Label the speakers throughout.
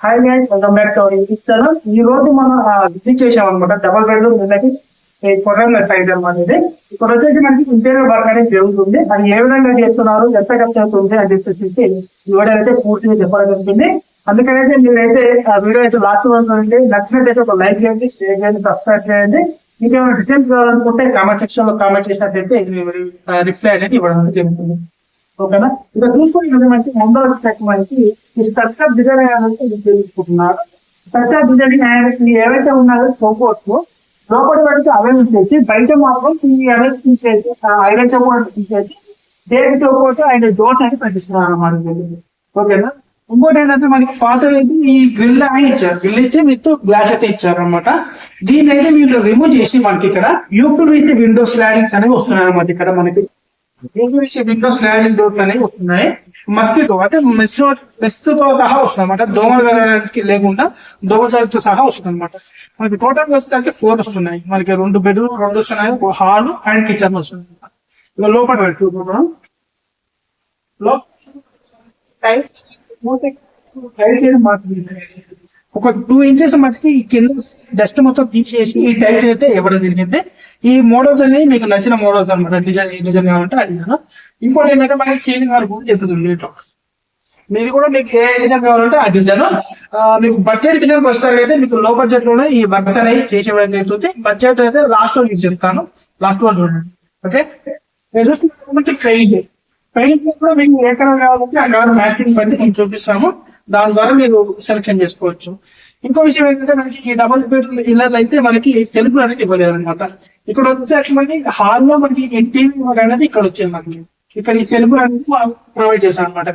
Speaker 1: Hi guys, welcome back to our YouTube channel. ఈ రోజు మనం విజిట్ చేసాం అనమాట డబల్ బెడ్రూమ్ ఇళ్ళకి కొరంగల్ సైడ్ అనమాట. ఇది ఇక్కడ వచ్చేసి మనకి ఇంటీరియర్ వర్క్ అనేది జరుగుతుంది. అది ఏ విధంగా చేస్తున్నారు, ఎంత ఖర్చు అవుతుంది అని చెప్పేసి ఈ వీడియో అయితే పూర్తిగా చెప్పడం జరుగుతుంది. అందుకనైతే మీరైతే ఆ వీడియో అయితే లాస్ట్ వరకు ఉంటే నచ్చినట్లయితే ఒక లైక్ చేయండి, షేర్ చేయండి, సబ్స్క్రైబ్ చేయండి. మీకు ఏమైనా డీటెయిల్స్ కావాలనుకుంటే కామెంట్ సెక్షన్ లో కామెంట్ చేసినట్లయితే రిప్లై అనేది ఇవ్వడం జరుగుతుంది. ఓకేనా? ఇక్కడ చూసుకుని మనకి ముందర వచ్చేసరికి మనకి ఈ స్ట్రక్చర్ డిజైన్ అనేది తెలుసుకుంటున్నారు. స్ట్రక్చర్ డిజైనింగ్ అనేది ఏవైతే ఉన్నాయో సపోర్ట్స్ లోపలి వరకు అవేర్నెస్ చేసి బయట మాత్రం ఈ అవేర్నెస్ తీసేసి ఐరన్ సపోర్ట్ తీసేసి దేనికి సపోర్ట్ ఆయన జోన్ అనేది పెట్టిస్తున్నారు అన్నమాట. ఓకేనా? ఇంకోటి ఏంటంటే మనకి పాత ఈ గ్రిల్ అని ఇచ్చారు. గ్రిల్ ఇచ్చి మీతో గ్లాస్ అయితే ఇచ్చారు అనమాట. దీన్ని అయితే మీరు రిమూవ్ చేసి మనకి ఇక్కడ యూపీవీసీ విండో స్లాడింగ్స్ అనేవి వస్తున్నాయి అనమాట. ఇక్కడ మనకి యూపీవీసీ విండో స్లాడింగ్ డోర్లు అనేవి వస్తున్నాయి. మస్కిటో అంటే మెస్తో సహా వస్తుంది అనమాట. దోమలకి లేకుండా దోమచారితో సహా వస్తుంది అనమాట. మనకి టోటల్ వచ్చేసరికి 4 వస్తున్నాయి. మనకి 2 బెడ్రూమ్ 2 వస్తున్నాయి, హాల్ అండ్ కిచెన్ వస్తుంది. ఇక లోపల పెట్టుకుంటున్నాం. ఒక 2 ఇంచెస్ మట్టి కింద డస్ట్ మొత్తం తీసేసి ఈ టైల్స్ అయితే ఇవ్వడం జరిగింది. ఈ మోడల్స్ అనేది మీకు నచ్చిన మోడల్స్ అనమాట. డిజైన్ కావాలంటే ఆ డిజైన్. ఇంకోటి ఏంటంటే మనకి సీలింగ్ వర్క్ కూడా చెప్తుంది. మీరు కూడా మీకు ఏ డిజైన్ కావాలంటే ఆ డిజైన్. మీకు బడ్జెట్ డిజైన్ వస్తారు అయితే మీకు లో బడ్జెట్ లోనే ఈ వర్క్స్ అనేవి చేసేయడం జరుగుతుంది. బడ్జెట్ అయితే లాస్ట్ లో మీకు చెప్తాను. లాస్ట్ లో చూడండి. ఓకే, పెయింట్ కూడా మీకు ఏ కలర్ కావాలంటే ఆ కలర్ మ్యాచింగ్ బట్టి మేము చూపిస్తాము. దాని ద్వారా మీరు సెలెక్షన్ చేసుకోవచ్చు. ఇంకో విషయం ఏంటంటే మనకి ఈ డబుల్ బెడ్రూమ్ ఇళ్ళలో అయితే మనకి సెల్ఫ్ అనేది ఇవ్వలేదు అనమాట. ఇక్కడ వచ్చేసరికి మనకి హాల్ లో మనకి టీవీ అనేది ఇక్కడ వచ్చింది. మనకి ఇక్కడ ఈ సెల్ఫ్ అనేది ప్రొవైడ్ చేశాం అనమాట.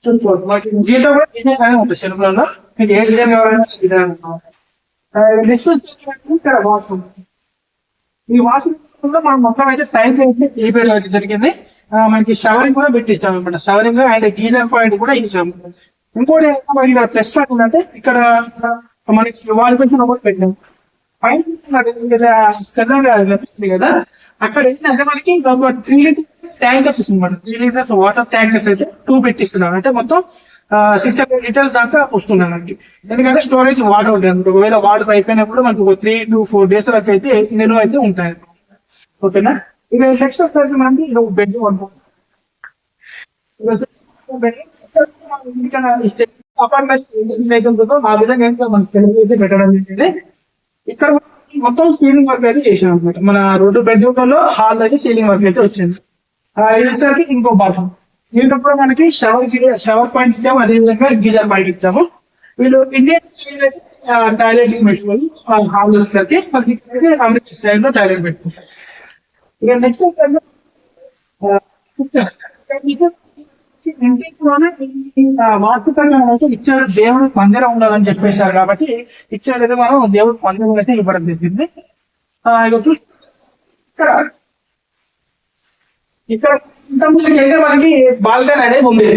Speaker 1: చూసుకోవచ్చు. మనకి దీంట్లో కూడా డిజైన్ అనేది ఉంటుంది. సెల్ఫ్ లలో మీకు ఏ డిజైన్ కావాలంటే డిజైన్ నెక్స్ట్ ఇక్కడ వాష్రూమ్. ఈ వాష్రూమ్ లో మనం మొత్తం అయితే సైన్స్ అయితే ఈ బెడ్ అయితే జరిగింది. మనకి షవరింగ్ కూడా పెట్టించాము అనమాట. షవరింగ్ అండ్ గీజర్ పాయింట్ కూడా ఇచ్చాము. ఇంకోటి మనకి ఇక్కడ ప్లస్ పాయింట్ ఉందంటే ఇక్కడ మనకి వాల్ పెన్షన్ ఒకటి పెట్టాము. పైన సెల్లర్ కనిపిస్తుంది కదా, అక్కడ ఏంటంటే మనకి 3 లీటర్స్ ట్యాంకర్స్ వస్తుంది అనమాట. 3 లీటర్స్ వాటర్ ట్యాంకర్స్ అయితే 2 పెట్టిస్తున్నారు. అంటే మొత్తం 600 లీటర్స్ దాకా వస్తున్నాయి మనకి. ఎందుకంటే స్టోరేజ్ వాటర్ ఉంటాయి. ఒకవేళ వాటర్ అయిపోయినప్పుడు మనకి ఒక 3 to 4 days వరకు అయితే నిల్వ అయితే ఉంటాయి. ఓకేనా? ఇక నెక్స్ట్ వచ్చేసరికి మనకి ఇది ఒక బెడ్ అపార్ట్మెంట్ ఆ విధంగా మనకి తెలుగు అయితే పెట్టడం జరిగింది. ఇక్కడ మొత్తం సీలింగ్ వర్క్ అయితే చేసాం అనమాట. మన 2 బెడ్రూమ్ లో హాల్ అయితే సీలింగ్ వర్క్ అయితే వచ్చింది. ఇది వచ్చేసరికి ఇంకో బాత్రూమ్. దీంట్లో కూడా మనకి షవర్ పాయింట్ ఇచ్చాము, అదేవిధంగా గీజర్ పాయింట్ ఇచ్చాము. వీళ్ళు ఇండియన్ స్టైల్ టాయిలెట్ పెట్టుకోవాలి. హాల్ వచ్చేసరికి మనకి అమెరికన్ స్టైల్లో టాయిలెట్ పెట్టుకుంటారు. ఇక నెక్స్ట్ వాస్తుపరంగా అయితే ఇచ్చారు. దేవుడు మందిరం ఉండాలని చెప్పేశారు కాబట్టి ఇచ్చారైతే మనం దేవుడు మందిరం అయితే ఇవ్వడం జరిగింది. ఇక చూసి ఇక్కడ ఇంతకుముందు మనకి బాల్కనీ అనేది ఉంది.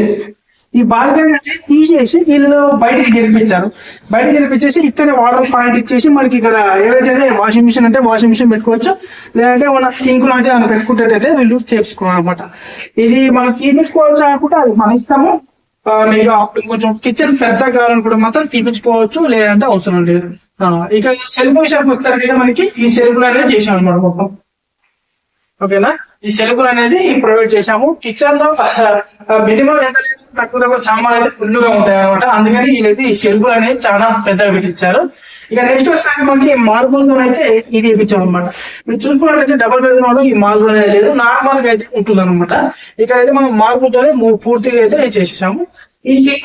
Speaker 1: ఈ బాల్కనీ అనేది తీసేసి వీళ్ళు బయటికి జరిపించారు. బయటకి జరిపించేసి ఇక్కడ వాటర్ పాయింట్ ఇచ్చేసి మనకి ఇక్కడ ఏవైతే వాషింగ్ మిషన్ అంటే వాషింగ్ మిషన్ పెట్టుకోవచ్చు, లేదంటే మన సింక్ లాంటి మనం పెట్టుకుంటే వీళ్ళు చేసుకున్నాం అనమాట. ఇది మనం తీపించుకోవచ్చు అనుకుంటే అది మన ఇస్తాము. మీకు కొంచెం కిచెన్ పెద్ద కావాలనుకుంటే మాత్రం తీపించుకోవచ్చు, లేదంటే అవసరం లేదు. ఇక సెల్ఫ్ విషయానికి వస్తారంటే మనకి ఈ సెల్ఫ్లు అనేది చేసాం అనమాట మొత్తం. ఓకేనా? ఈ సెల్ఫ్లు అనేది ప్రొవైడ్ చేశాము. కిచెన్ లో మినిమం ఎంత తక్కువ సామాన్ అయితే ఫుల్ గా ఉంటాయి అనమాట. అందుకని వీళ్ళైతే ఈ సెల్ఫ్లు అనేది చాలా పెద్దగా పెట్టించారు. ఇక నెక్స్ట్ వస్తే మనకి మార్బుల్ తో అయితే ఇది ఇప్పించాం అనమాట. మీరు చూసుకున్నట్లయితే డబుల్ బెడ్రూమ్ లో ఈ మార్బుల్ అనేది లేదు, నార్మల్ గా అయితే ఉంటుంది అనమాట. ఇక్కడ అయితే మనం మార్బుల్ తోనే పూర్తిగా అయితే చేసేసాము. ఈ సింక్